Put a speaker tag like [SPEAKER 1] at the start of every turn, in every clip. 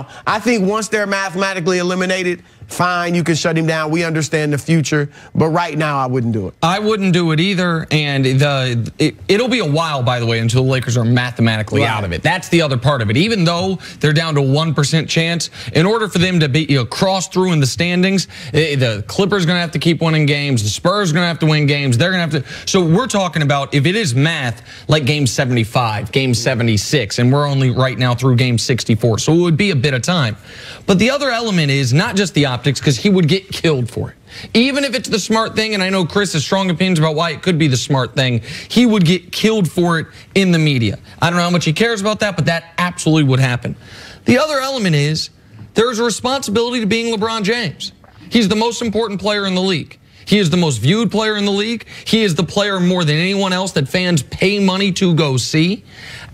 [SPEAKER 1] Now, I think once they're mathematically eliminated, fine, you can shut him down. We understand the future, but right now I wouldn't do it.
[SPEAKER 2] I wouldn't do it either, and it'll be a while, by the way, until the Lakers are mathematically out of it. That's the other part of it. Even though they're down to 1% chance, in order for them to be cross through in the standings, the Clippers going to have to keep winning games. The Spurs going to have to win games. They're going to have to. So we're talking about, if it is math, like game 75, game 76, and we're only right now through game 64. So it would be a bit of time. But the other element is not just the optics, because he would get killed for it. Even if it's the smart thing, and I know Chris has strong opinions about why it could be the smart thing, he would get killed for it in the media. I don't know how much he cares about that, but that absolutely would happen. The other element is there's a responsibility to being LeBron James. He's the most important player in the league. He is the most viewed player in the league. He is the player more than anyone else that fans pay money to go see.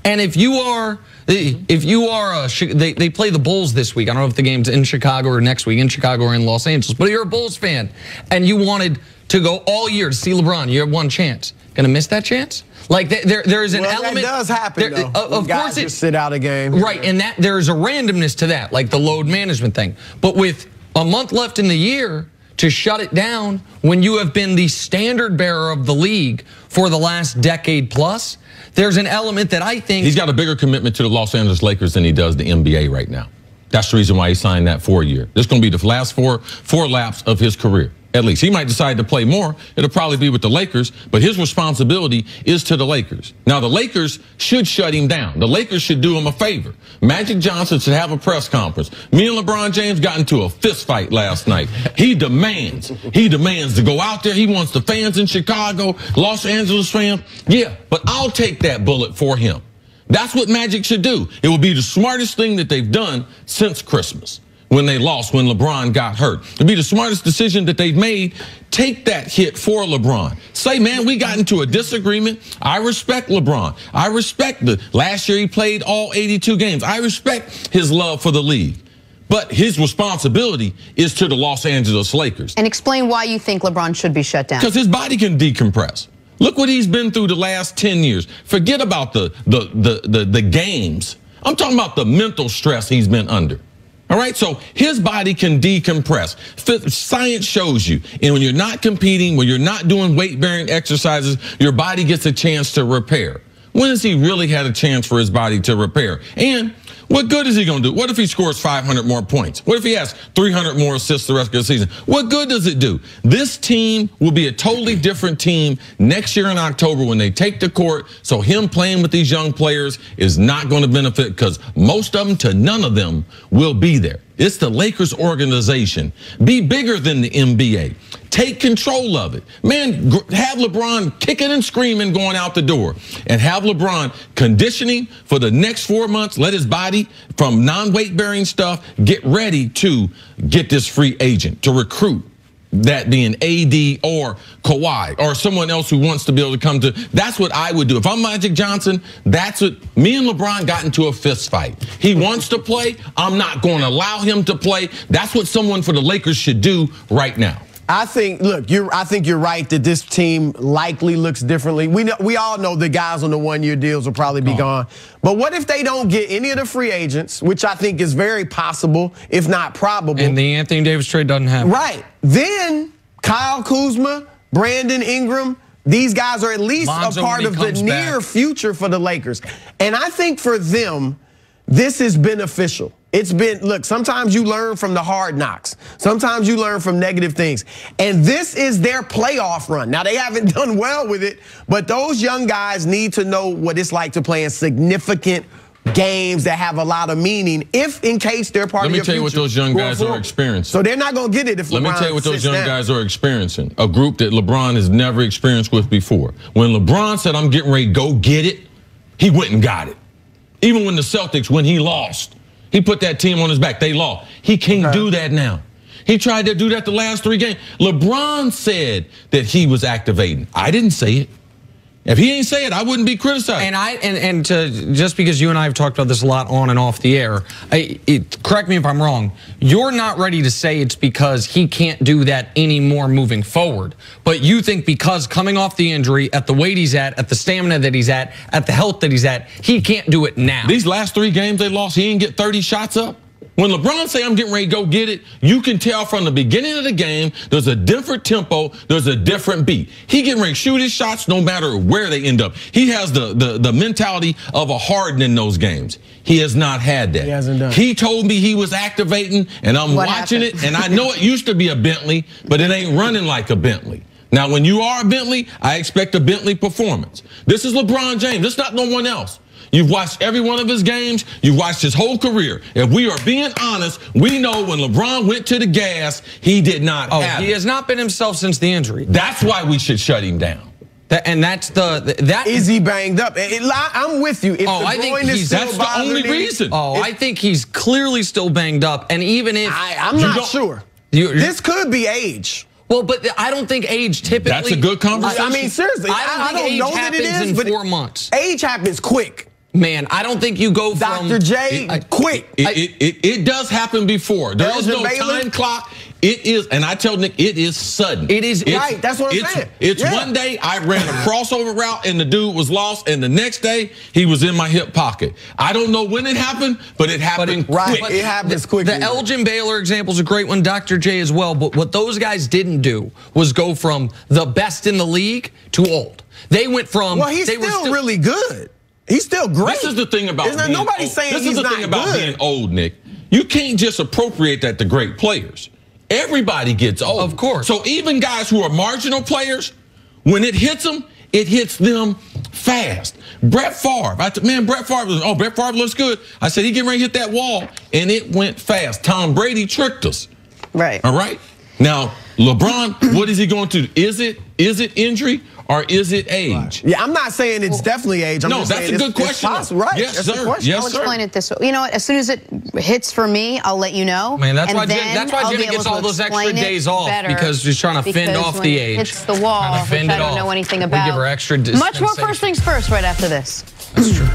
[SPEAKER 2] And if you are, they play the Bulls this week. I don't know if the game's in Chicago or next week, in Chicago or in Los Angeles, but you're a Bulls fan and you wanted to go all year to see LeBron. You have one chance. Gonna miss that chance? Like there is an element.
[SPEAKER 1] That does happen, though.
[SPEAKER 2] Of course,
[SPEAKER 1] just sit out a game.
[SPEAKER 2] Right, and that there's a randomness to that, like the load management thing. But with a month left in the year, to shut it down when you have been the standard bearer of the league for the last decade plus, there's an element that I think...
[SPEAKER 3] He's got a bigger commitment to the Los Angeles Lakers than he does the NBA right now. That's the reason why he signed that 4-year. This is going to be the last four laps of his career. At least he might decide to play more. It'll probably be with the Lakers, but his responsibility is to the Lakers. Now, the Lakers should shut him down. The Lakers should do him a favor. Magic Johnson should have a press conference. Me and LeBron James got into a fist fight last night. He demands to go out there. He wants the fans in Chicago, Los Angeles fans. Yeah, but I'll take that bullet for him. That's what Magic should do. It will be the smartest thing that they've done since Christmas, when they lost, when LeBron got hurt. It'd be the smartest decision that they've made. Take that hit for LeBron. Say, man, we got into a disagreement. I respect LeBron. I respect last year he played all 82 games. I respect his love for the league. But his responsibility is to the Los Angeles Lakers.
[SPEAKER 4] And explain why you think LeBron should be shut down.
[SPEAKER 3] Because his body can decompress. Look what he's been through the last 10 years. Forget about the games. I'm talking about the mental stress he's been under. All right, so his body can decompress. Science shows you, and when you're not competing, when you're not doing weight-bearing exercises, your body gets a chance to repair. When has he really had a chance for his body to repair? And what good is he going to do? What if he scores 500 more points? What if he has 300 more assists the rest of the season? What good does it do? This team will be a totally different team next year in October when they take the court. So him playing with these young players is not going to benefit, because most of them to none of them will be there. It's the Lakers organization. Be bigger than the NBA. Take control of it. Man, have LeBron kicking and screaming going out the door, and have LeBron conditioning for the next 4 months. Let his body, from non-weight bearing stuff, get ready to get this free agent, to recruit. That being AD or Kawhi or someone else who wants to be able to come to. That's what I would do. If I'm Magic Johnson, that's what me and LeBron got into a fist fight. He wants to play. I'm not going to allow him to play. That's what someone for the Lakers should do right now.
[SPEAKER 1] I think, look, I think you're right that this team likely looks differently. We all know the guys on the one-year deals will probably be gone. But what if they don't get any of the free agents, which I think is very possible, if not probable.
[SPEAKER 2] And the Anthony Davis trade doesn't happen.
[SPEAKER 1] Right. Then Kyle Kuzma, Brandon Ingram, these guys are at least
[SPEAKER 2] Lonzo,
[SPEAKER 1] a part of the near future for the Lakers. And I think for them, this is beneficial. It's been, look, sometimes you learn from the hard knocks. Sometimes you learn from negative things. And this is their playoff run. Now, they haven't done well with it, but those young guys need to know what it's like to play in significant games that have a lot of meaning, if in case they're part of your future.
[SPEAKER 3] Let me tell you what those young guys are experiencing.
[SPEAKER 1] So they're not going to get it if LeBron
[SPEAKER 3] Let me tell you what those young
[SPEAKER 1] down.
[SPEAKER 3] guys are experiencing. A group that LeBron has never experienced with before. When LeBron said, I'm getting ready to go get it, he went and got it. Even when the Celtics, when he lost, he put that team on his back. They lost. He can't do that now. He tried to do that the last 3 games. LeBron said that he was activating. I didn't say it. If he ain't say it, I wouldn't be criticized.
[SPEAKER 2] And just because you and I have talked about this a lot on and off the air, correct me if I'm wrong, you're not ready to say it's because he can't do that anymore moving forward. But you think because coming off the injury, at the weight he's at the stamina that he's at the health that he's at, he can't do it now.
[SPEAKER 3] These last 3 games they lost, he didn't get 30 shots up. When LeBron say I'm getting ready to go get it, you can tell from the beginning of the game, there's a different tempo, there's a different beat. He getting ready to shoot his shots no matter where they end up. He has the mentality of a Harden in those games. He has not had that.
[SPEAKER 1] He hasn't done it.
[SPEAKER 3] He told me he was activating, and I'm watching it, and I know it used to be a Bentley, but it ain't running like a Bentley. Now, when you are a Bentley, I expect a Bentley performance. This is LeBron James. This is not no one else. You've watched every one of his games. You've watched his whole career. If we are being honest, we know when LeBron went to the gas, he did not have
[SPEAKER 2] he has not been himself since the injury.
[SPEAKER 3] That's why we should shut him down.
[SPEAKER 1] Is he banged up? I'm with you. If
[SPEAKER 2] I think
[SPEAKER 3] that's the only reason.
[SPEAKER 2] I think he's clearly still banged up. And even if
[SPEAKER 1] I'm not sure. This could be age.
[SPEAKER 2] Well, but I don't think age typically.
[SPEAKER 3] That's a good conversation.
[SPEAKER 1] I mean, seriously,
[SPEAKER 2] I don't know that it is,
[SPEAKER 1] but
[SPEAKER 2] 4 months.
[SPEAKER 1] Age happens quick.
[SPEAKER 2] Man, I don't think you go from
[SPEAKER 1] Dr. J, quick.
[SPEAKER 3] It does happen before. There is no time clock. It is, and I tell Nick, it is sudden.
[SPEAKER 1] It's right. That's what I'm saying.
[SPEAKER 3] It's one day I ran a crossover route and the dude was lost, and the next day he was in my hip pocket. I don't know when it happened, but it happened quick.
[SPEAKER 1] It happens quickly.
[SPEAKER 2] The Elgin Baylor example is a great one, Dr. J as well. But what those guys didn't do was go from the best in the league to old. They went from.
[SPEAKER 1] Well, he's still really good. He's still great.
[SPEAKER 3] This is the thing about being
[SPEAKER 1] nobody's
[SPEAKER 3] old.
[SPEAKER 1] saying
[SPEAKER 3] this
[SPEAKER 1] he's
[SPEAKER 3] is the
[SPEAKER 1] not
[SPEAKER 3] thing about
[SPEAKER 1] good.
[SPEAKER 3] being old, Nick. You can't just appropriate that to great players. Everybody gets old.
[SPEAKER 2] Of course.
[SPEAKER 3] So even guys who are marginal players, when it hits them fast. Brett Favre. Brett Favre looks good. I said, he getting ready to hit that wall, and it went fast. Tom Brady tricked us.
[SPEAKER 4] Right.
[SPEAKER 3] All right? Now, LeBron, what is he going to do? Is it injury or is it age?
[SPEAKER 1] Yeah, I'm not saying it's definitely age. I'm just
[SPEAKER 3] that's
[SPEAKER 1] saying
[SPEAKER 3] a good question.
[SPEAKER 1] It's possible, right?
[SPEAKER 3] Yes,
[SPEAKER 1] that's
[SPEAKER 3] sir. Yes,
[SPEAKER 4] I'll explain it this way. You know what? As soon as it hits for me, I'll let you know.
[SPEAKER 2] Man, that's why Jimmy gets all those extra days off because he's trying to fend off the age.
[SPEAKER 4] It's the wall, which I don't know anything about.
[SPEAKER 2] We give her extra
[SPEAKER 4] Much more first things first right after this.
[SPEAKER 2] That's true.